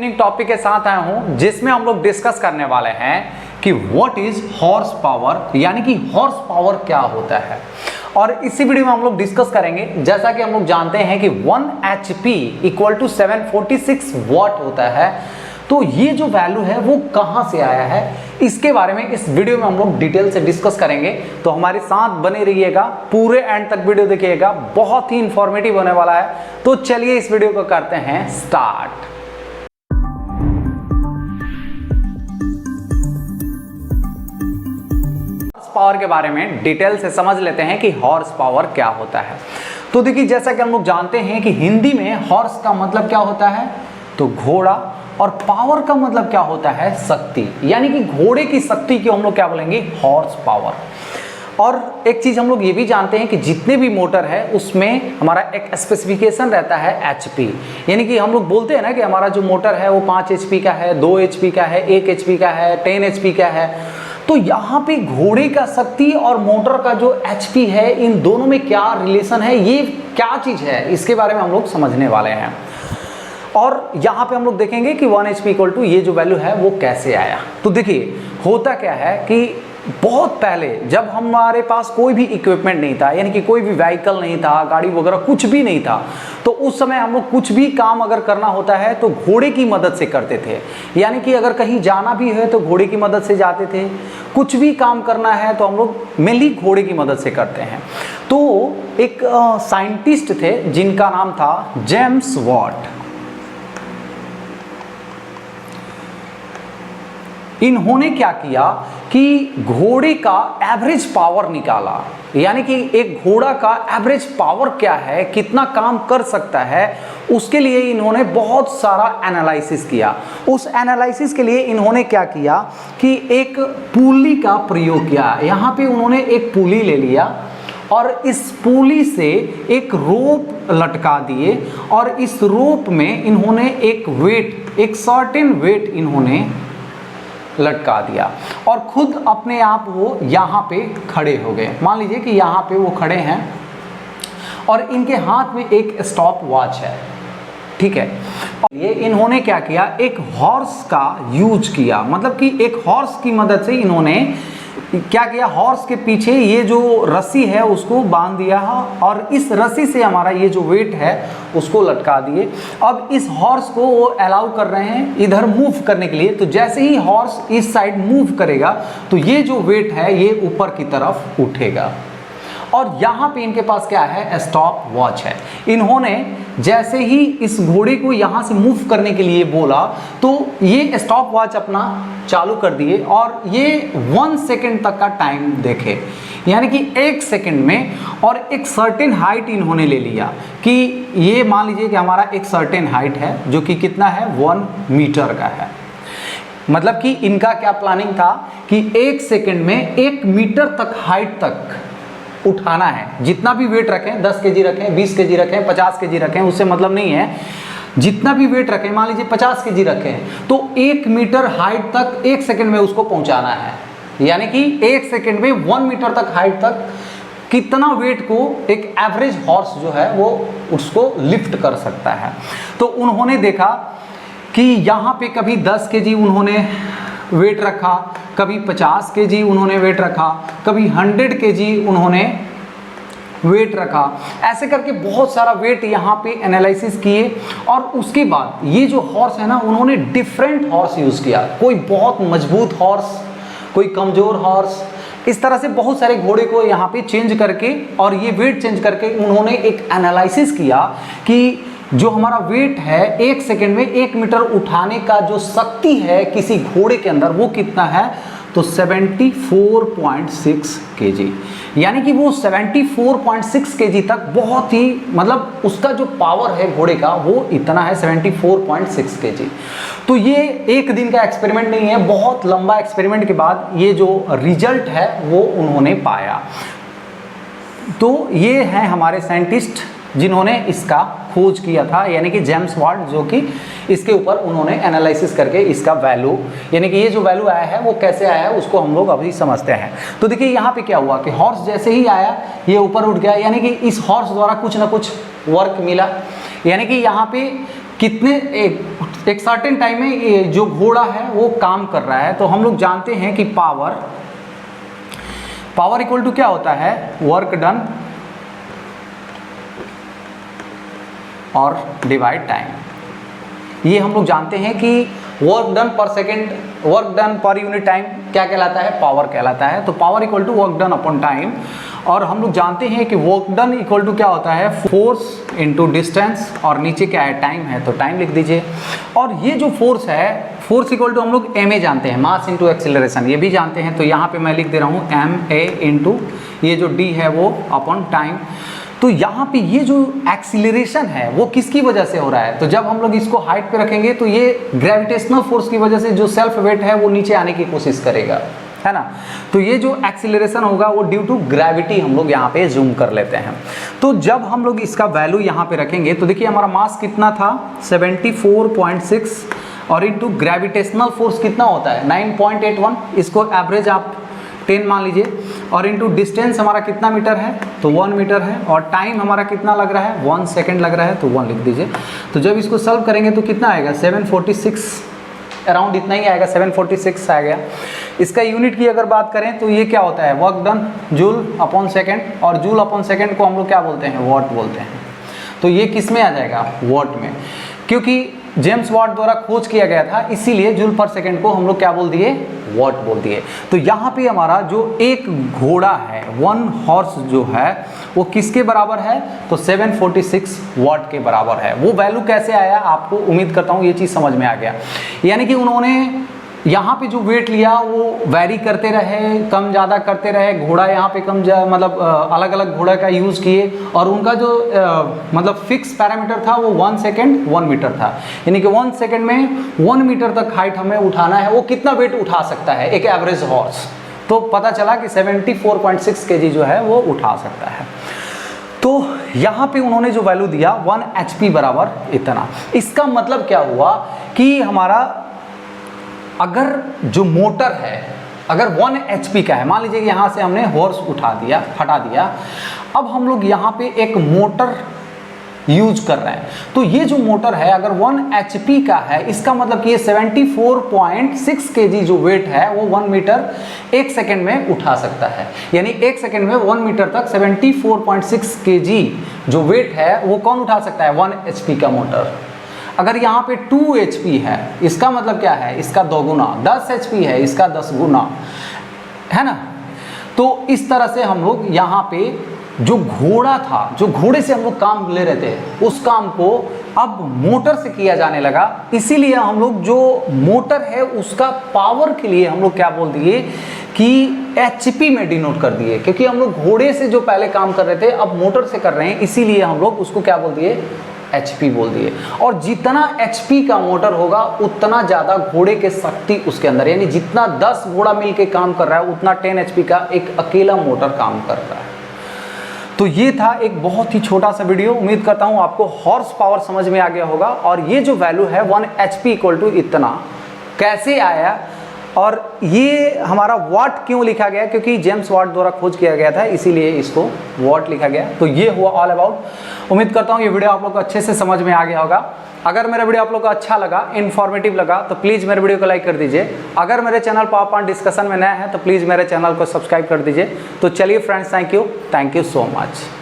Interesting topic के साथ आया हूं जिसमें हम लोग डिस्कस करने वाले हैं कि व्हाट इज हॉर्स पावर, यानी कि हॉर्स पावर क्या होता है। और इसी वीडियो में हम लोग डिस्कस करेंगे, जैसा कि हम लोग जानते हैं कि 1 HP इक्वल टू 746 वॉट होता है। तो ये जो वैल्यू है वो कहां से आया है, इसके बारे में इस वीडियो में हम लोग डिटेल से डिस्कस करेंगे। तो हमारे साथ बने रहिएगा, पूरे एंड तक वीडियो देखिएगा, बहुत ही इंफॉर्मेटिव होने वाला है। तो चलिए इस वीडियो को करते हैं स्टार्ट। पावर के बारे में डिटेल से समझ लेते हैं कि हॉर्स पावर क्या होता है। तो देखिए, जैसा कि हम लोग जानते हैं कि हिंदी में हॉर्स का मतलब क्या होता है, तो घोड़ा, और पावर का मतलब क्या होता है, शक्ति, यानी कि घोड़े की शक्ति को हम लोग क्या बोलेंगे, हॉर्स पावर। और एक चीज हम लोग ये भी जानते हैं कि जितने भी मोटर है उसमें हमारा एक स्पेसिफिकेशन रहता है HP, यानी कि हम लोग बोलते हैं ना कि हमारा जो मोटर है वो 5 HP का है, 2 HP का है, 1 HP का है, 10 HP का है। तो यहाँ पे घोड़े का शक्ति और मोटर का जो HP है, इन दोनों में क्या रिलेशन है, ये क्या चीज है, इसके बारे में हम लोग समझने वाले हैं। और यहाँ पे हम लोग देखेंगे कि 1 HP इक्वल टू ये जो वैल्यू है वो कैसे आया। तो देखिए, होता क्या है कि बहुत पहले जब हमारे पास कोई भी इक्विपमेंट नहीं था, यानी कि कोई भी व्हीकल नहीं था, गाड़ी वगैरह कुछ भी नहीं था, तो उस समय हम लोग कुछ भी काम अगर करना होता है तो घोड़े की मदद से करते थे। यानी कि अगर कहीं जाना भी है तो घोड़े की मदद से जाते थे, कुछ भी काम करना है तो हम लोग मेनली घोड़े की मदद से करते हैं। तो एक साइंटिस्ट थे जिनका नाम था जेम्स वॉट। इन्होंने क्या किया कि घोड़े का एवरेज पावर निकाला, यानी कि एक घोड़ा का एवरेज पावर क्या है, कितना काम कर सकता है, उसके लिए इन्होंने बहुत सारा एनालिसिस किया। उस एनालिसिस के लिए इन्होंने क्या किया कि एक पुली का प्रयोग किया। यहाँ पे उन्होंने एक पुली ले लिया और इस पुली से एक रोप लटका दिए, और इस रोप में इन्होंने एक वेट, एक सर्टेन वेट इन्होंने लटका दिया, और खुद अपने आप वो यहाँ पे खड़े हो गए। मान लीजिए कि यहाँ पे वो खड़े हैं और इनके हाथ में एक स्टॉप वॉच है, ठीक है। ये इन्होंने क्या किया, एक हॉर्स का यूज किया, मतलब कि एक हॉर्स की मदद से इन्होंने क्या किया, हॉर्स के पीछे ये जो रस्सी है उसको बांध दिया, और इस रस्सी से हमारा ये जो वेट है उसको लटका दिए। अब इस हॉर्स को वो अलाउ कर रहे हैं इधर मूव करने के लिए। तो जैसे ही हॉर्स इस साइड मूव करेगा तो ये जो वेट है ये ऊपर की तरफ उठेगा, और यहाँ पे इनके पास क्या है, स्टॉप वॉच है। इन्होंने जैसे ही इस घोड़े को यहाँ से मूव करने के लिए बोला तो ये स्टॉप वॉच अपना चालू कर दिए, और ये 1 सेकेंड तक का टाइम देखे, यानी कि 1 सेकेंड में। और एक सर्टेन हाइट इन्होंने ले लिया कि ये मान लीजिए कि हमारा एक सर्टेन हाइट है जो कि कितना है, 1 मीटर का है। मतलब कि इनका क्या प्लानिंग था कि 1 सेकेंड में 1 मीटर तक हाइट तक उठाना है। जितना भी वेट रखें, 10 kg रखें, 20 kg रखें, 50 kg रखें, उससे मतलब नहीं है। जितना भी वेट रखें, मान लीजिए 50 kg रखें, तो 1 मीटर हाइट तक 1 सेकेंड में उसको पहुंचाना है। यानी कि 1 सेकेंड में 1 मीटर तक हाइट तक कितना वेट को एक एवरेज हॉर्स जो है वो उसको लिफ्ट कर सकता है। तो उन्होंने देखा कि यहाँ पे कभी 10 kg उन्होंने वेट रखा, कभी 50 kg उन्होंने वेट रखा, कभी 100 kg उन्होंने वेट रखा। ऐसे करके बहुत सारा वेट यहाँ पे एनालिसिस किए, और उसके बाद ये जो हॉर्स है ना, उन्होंने डिफरेंट हॉर्स यूज़ किया। कोई बहुत मजबूत हॉर्स, कोई कमज़ोर हॉर्स, इस तरह से बहुत सारे घोड़े को यहाँ पे चेंज करके और ये वेट चेंज करके उन्होंने एक एनालिसिस किया कि जो हमारा वेट है 1 सेकेंड में 1 मीटर उठाने का जो शक्ति है किसी घोड़े के अंदर, वो कितना है, तो 74.6 kg। यानी कि वो 74.6 kg तक बहुत ही, मतलब उसका जो पावर है घोड़े का वो इतना है, 74.6 kg। तो ये एक दिन का एक्सपेरिमेंट नहीं है, बहुत लंबा एक्सपेरिमेंट के बाद ये जो रिजल्ट है वो उन्होंने पाया। तो ये हैं हमारे साइंटिस्ट जिन्होंने इसका खोज किया था, यानी कि जेम्स वॉट, जो कि इसके ऊपर उन्होंने एनालिसिस करके इसका वैल्यू, यानी कि ये जो वैल्यू आया है वो कैसे आया है उसको हम लोग अभी समझते हैं। तो देखिए यहाँ पे क्या हुआ कि हॉर्स जैसे ही आया ये ऊपर उठ गया, यानी कि इस हॉर्स द्वारा कुछ ना कुछ वर्क मिला। यानी कि यहाँ पे कितने एक सर्टेन टाइम में ये जो घोड़ा है वो काम कर रहा है, तो हम लोग जानते हैं कि पावर इक्वल टू क्या होता है, वर्क डन और डिवाइड टाइम। ये हम लोग जानते हैं कि work done per second, work done per unit time क्या कहलाता है, पावर कहलाता है। तो power equal to work done upon time. और हम लोग जानते हैं कि वर्क डन इक्वल टू क्या होता है, फोर्स इनटू डिस्टेंस, और नीचे क्या है, टाइम है, तो टाइम लिख दीजिए। और ये जो फोर्स है, फोर्स इक्वल टू हम लोग एम ए जानते हैं, मास इनटू एक्सीलरेशन, ये भी जानते हैं। तो यहाँ पे मैं लिख दे रहा हूँ एम ए इंटू ये जो डी है वो अपॉन टाइम। तो यहाँ पे ये जो एक्सीलरेशन है वो किसकी वजह से हो रहा है, तो जब हम लोग इसको हाइट पे रखेंगे तो ये ग्रेविटेशनल फोर्स की वजह से जो सेल्फ वेट है वो नीचे आने की कोशिश करेगा, है ना। तो ये जो एक्सीलरेशन होगा वो ड्यू टू ग्रेविटी हम लोग यहाँ पे जूम कर लेते हैं। तो जब हम लोग इसका वैल्यू यहाँ पे रखेंगे तो देखिए हमारा मास कितना था 74.6 और इनटू ग्रेविटेशनल फोर्स कितना होता है 9.81, इसको एवरेज आप 10 मान लीजिए, और इनटू डिस्टेंस हमारा कितना मीटर है, तो 1 मीटर है, और टाइम हमारा कितना लग रहा है 1 सेकेंड लग रहा है, तो 1 लिख दीजिए। तो जब इसको सॉल्व करेंगे तो कितना आएगा 746, अराउंड इतना ही आएगा, 746 आ गया। इसका यूनिट की अगर बात करें तो ये क्या होता है, work done joule upon second, और जूल अपॉन सेकेंड को हम लोग क्या बोलते हैं, वॉट बोलते हैं। तो ये किस में आ जाएगा, वॉट में, क्योंकि जेम्स वाट द्वारा खोज किया गया था, इसीलिए जूल पर सेकेंड को हम लोग क्या बोल दिए, वॉट बोल दिए। तो यहाँ पे हमारा जो एक घोड़ा है, 1 हॉर्स जो है वो किसके बराबर है, तो 746 वॉट के बराबर है। वो वैल्यू कैसे आया, आपको उम्मीद करता हूँ ये चीज़ समझ में आ गया। यानी कि उन्होंने यहाँ पे जो वेट लिया वो वैरी करते रहे, कम ज़्यादा करते रहे, घोड़ा यहाँ पे मतलब अलग अलग घोड़ा का यूज़ किए, और उनका जो मतलब फिक्स पैरामीटर था वो 1 सेकेंड 1 मीटर था। यानी कि 1 सेकेंड में 1 मीटर तक हाइट हमें उठाना है, वो कितना वेट उठा सकता है एक एवरेज हॉर्स। तो पता चला कि 74.6 kg जो है वो उठा सकता है। तो यहाँ पे उन्होंने जो वैल्यू दिया 1 HP बराबर इतना। इसका मतलब क्या हुआ कि हमारा अगर जो मोटर है अगर 1 HP का है, मान लीजिए कि यहाँ से हमने हॉर्स हटा दिया, अब हम लोग यहाँ पे एक मोटर यूज कर रहे हैं, तो ये जो मोटर है अगर 1 HP का है, इसका मतलब कि ये 74.6 kg जो वेट है वो 1 मीटर 1 सेकेंड में उठा सकता है। यानी 1 सेकेंड में 1 मीटर तक 74.6 kg जो वेट है वो कौन उठा सकता है, 1 HP का मोटर। अगर यहाँ पे 2 HP है, इसका मतलब क्या है, इसका 2 गुना, 10 HP है, इसका 10 गुना, है ना। तो इस तरह से हम लोग यहाँ पे जो घोड़ा था, जो घोड़े से हम लोग काम ले रहे थे, उस काम को अब मोटर से किया जाने लगा। इसीलिए हम लोग जो मोटर है उसका पावर के लिए हम लोग क्या बोल दिए कि HP में डिनोट कर दिए, क्योंकि हम लोग घोड़े से जो पहले काम कर रहे थे अब मोटर से कर रहे हैं, इसीलिए हम लोग उसको क्या बोल दिए, HP बोल दिए। और जितना HP का मोटर होगा उतना ज़्यादा घोड़े के शक्ति उसके अंदर, यानी जितना 10 घोड़ा मिलके काम कर रहा है उतना 10 HP का एक अकेला मोटर काम कर रहा है। तो ये था एक बहुत ही छोटा सा वीडियो। उम्मीद करता हूँ आपको हॉर्स पावर समझ में आ गया होगा, और ये जो वैल्यू है 1 HP इक्वल टू इतना कैसे आया, और ये हमारा वाट क्यों लिखा गया, क्योंकि जेम्स वाट द्वारा खोज किया गया था, इसीलिए इसको वाट लिखा गया। तो ये हुआ ऑल अबाउट। उम्मीद करता हूँ ये वीडियो आप लोग को अच्छे से समझ में आ गया होगा। अगर मेरा वीडियो आप लोग को अच्छा लगा, इन्फॉर्मेटिव लगा, तो प्लीज़ मेरे वीडियो को लाइक कर दीजिए। अगर मेरे चैनल पावर पॉइंट डिस्कशन में नया है तो प्लीज़ मेरे चैनल को सब्सक्राइब कर दीजिए। तो चलिए friends, thank you so much.